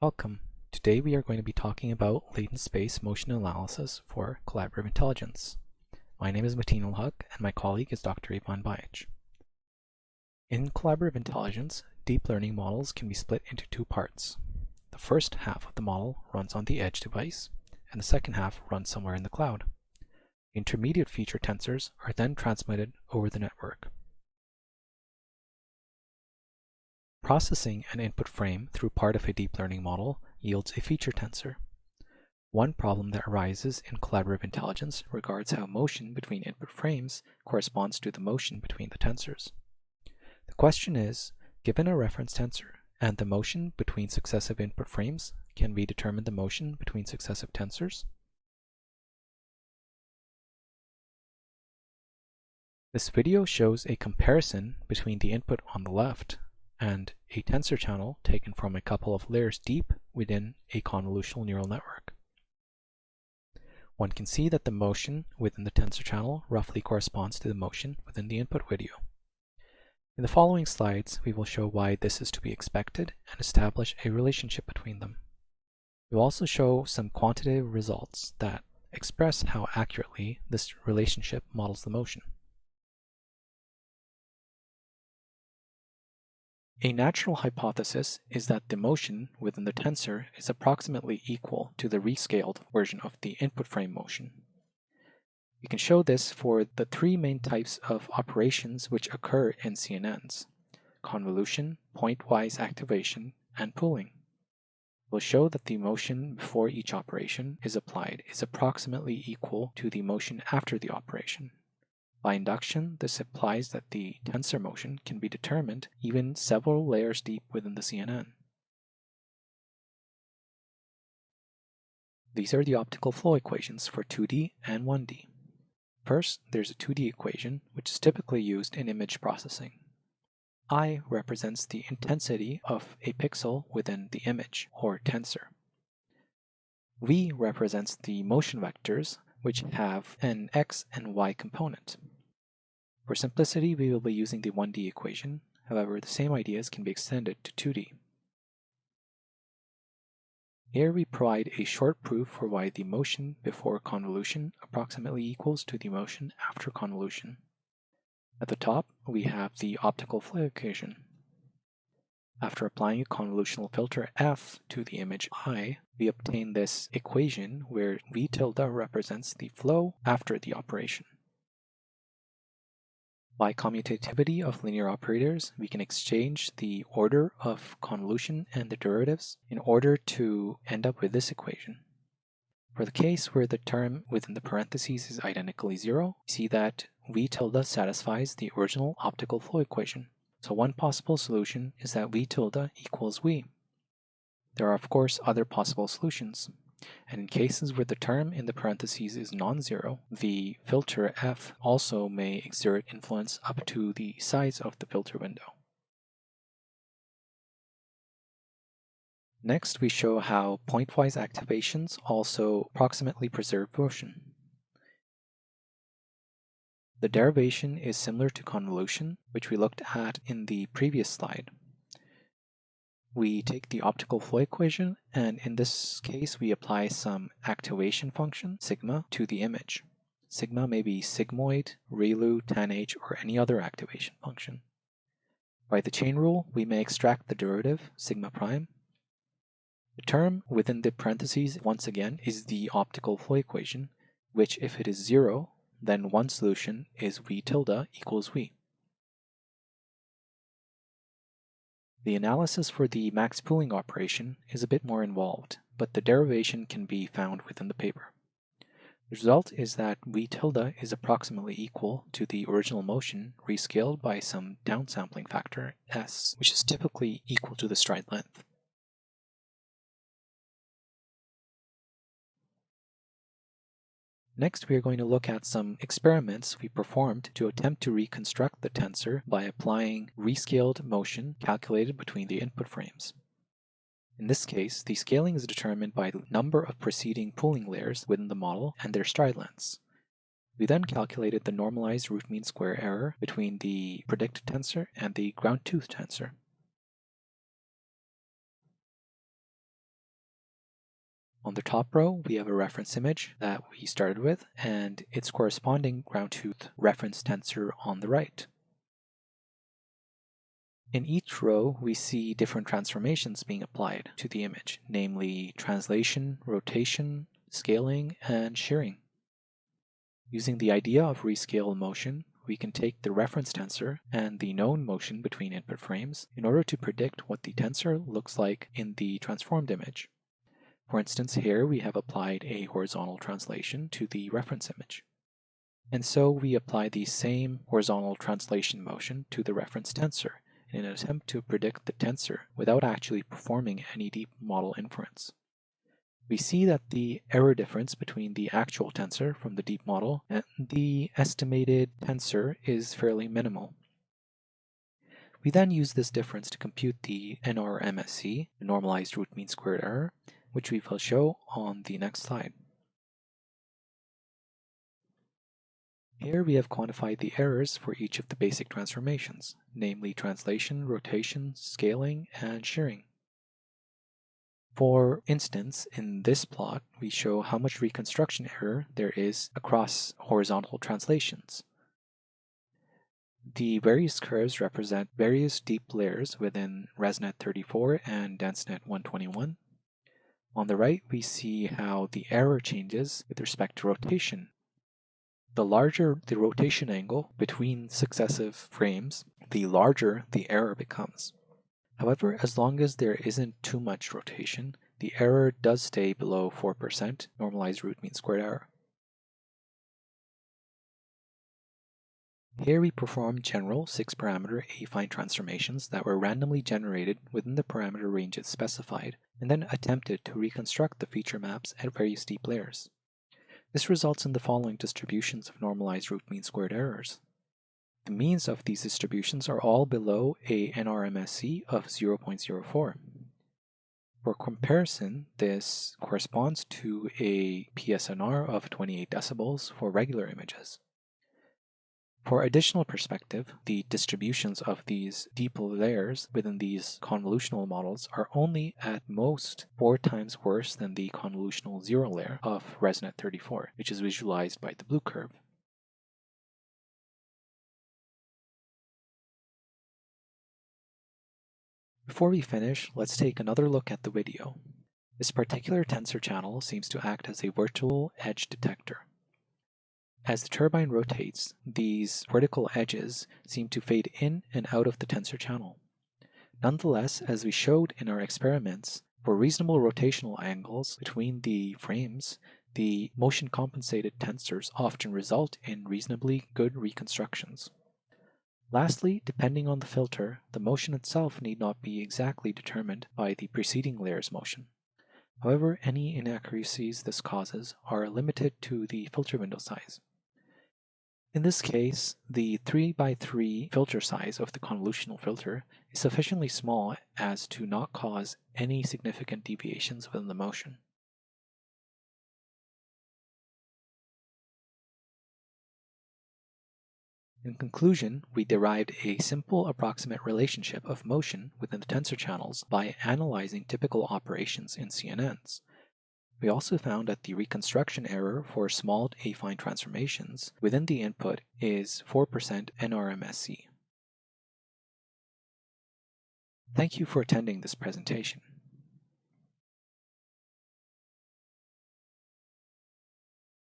Welcome. Today we are going to be talking about latent space motion analysis for collaborative intelligence. My name is Mateen Al-Haq and my colleague is Dr. Ivan Bajic. In collaborative intelligence, deep learning models can be split into two parts. The first half of the model runs on the edge device, and the second half runs somewhere in the cloud. Intermediate feature tensors are then transmitted over the network. Processing an input frame through part of a deep learning model yields a feature tensor. One problem that arises in collaborative intelligence regards how motion between input frames corresponds to the motion between the tensors. The question is, given a reference tensor and the motion between successive input frames, can we determine the motion between successive tensors? This video shows a comparison between the input on the left and a tensor channel taken from a couple of layers deep within a convolutional neural network. One can see that the motion within the tensor channel roughly corresponds to the motion within the input video. In the following slides, we will show why this is to be expected and establish a relationship between them. We will also show some quantitative results that express how accurately this relationship models the motion. A natural hypothesis is that the motion within the tensor is approximately equal to the rescaled version of the input frame motion. We can show this for the three main types of operations which occur in CNNs: convolution, pointwise activation, and pooling. We'll show that the motion before each operation is applied is approximately equal to the motion after the operation. By induction, this implies that the tensor motion can be determined even several layers deep within the CNN. These are the optical flow equations for 2D and 1D. First, there's a 2D equation, which is typically used in image processing. I represents the intensity of a pixel within the image, or tensor. V represents the motion vectors, which have an x and y component. For simplicity, we will be using the 1D equation. However, the same ideas can be extended to 2D. Here we provide a short proof for why the motion before convolution approximately equals to the motion after convolution. At the top, we have the optical flow equation. After applying a convolutional filter f to the image I, we obtain this equation where v tilde represents the flow after the operation. By commutativity of linear operators, we can exchange the order of convolution and the derivatives in order to end up with this equation. For the case where the term within the parentheses is identically zero, we see that v tilde satisfies the original optical flow equation. So one possible solution is that v tilde equals v. There are of course other possible solutions. And in cases where the term in the parentheses is non-zero, the filter f also may exert influence up to the size of the filter window. Next, we show how pointwise activations also approximately preserve motion. The derivation is similar to convolution, which we looked at in the previous slide. We take the optical flow equation, and in this case we apply some activation function, sigma, to the image. Sigma may be sigmoid, ReLU, tanh, or any other activation function. By the chain rule, we may extract the derivative, sigma prime. The term within the parentheses, once again, is the optical flow equation, which if it is zero, then one solution is v tilde equals v. The analysis for the max pooling operation is a bit more involved, but the derivation can be found within the paper. The result is that v tilde is approximately equal to the original motion rescaled by some downsampling factor s, which is typically equal to the stride length. Next, we are going to look at some experiments we performed to attempt to reconstruct the tensor by applying rescaled motion calculated between the input frames. In this case, the scaling is determined by the number of preceding pooling layers within the model and their stride lengths. We then calculated the normalized root mean square error between the predicted tensor and the ground truth tensor. On the top row, we have a reference image that we started with and its corresponding ground truth reference tensor on the right. In each row, we see different transformations being applied to the image, namely translation, rotation, scaling, and shearing. Using the idea of rescale motion, we can take the reference tensor and the known motion between input frames in order to predict what the tensor looks like in the transformed image. For instance, here we have applied a horizontal translation to the reference image. And so we apply the same horizontal translation motion to the reference tensor in an attempt to predict the tensor without actually performing any deep model inference. We see that the error difference between the actual tensor from the deep model and the estimated tensor is fairly minimal. We then use this difference to compute the NRMSE, the normalized root mean squared error, which we will show on the next slide. Here we have quantified the errors for each of the basic transformations, namely translation, rotation, scaling, and shearing. For instance, in this plot, we show how much reconstruction error there is across horizontal translations. The various curves represent various deep layers within ResNet 34 and DenseNet 121. On the right, we see how the error changes with respect to rotation. The larger the rotation angle between successive frames, the larger the error becomes. However, as long as there isn't too much rotation, the error does stay below 4% normalized root mean squared error. Here we perform general 6-parameter affine transformations that were randomly generated within the parameter ranges specified, and then attempted to reconstruct the feature maps at various deep layers. This results in the following distributions of normalized root mean squared errors. The means of these distributions are all below a NRMSE of 0.04. For comparison, this corresponds to a PSNR of 28 decibels for regular images. For additional perspective, the distributions of these deep layers within these convolutional models are only at most 4 times worse than the convolutional zero layer of ResNet 34, which is visualized by the blue curve. Before we finish, let's take another look at the video. This particular tensor channel seems to act as a virtual edge detector. As the turbine rotates, these vertical edges seem to fade in and out of the tensor channel. Nonetheless, as we showed in our experiments, for reasonable rotational angles between the frames, the motion-compensated tensors often result in reasonably good reconstructions. Lastly, depending on the filter, the motion itself need not be exactly determined by the preceding layer's motion. However, any inaccuracies this causes are limited to the filter window size. In this case, the 3x3 filter size of the convolutional filter is sufficiently small as to not cause any significant deviations within the motion. In conclusion, we derived a simple approximate relationship of motion within the tensor channels by analyzing typical operations in CNNs. We also found that the reconstruction error for small affine transformations within the input is 4% NRMSE. Thank you for attending this presentation.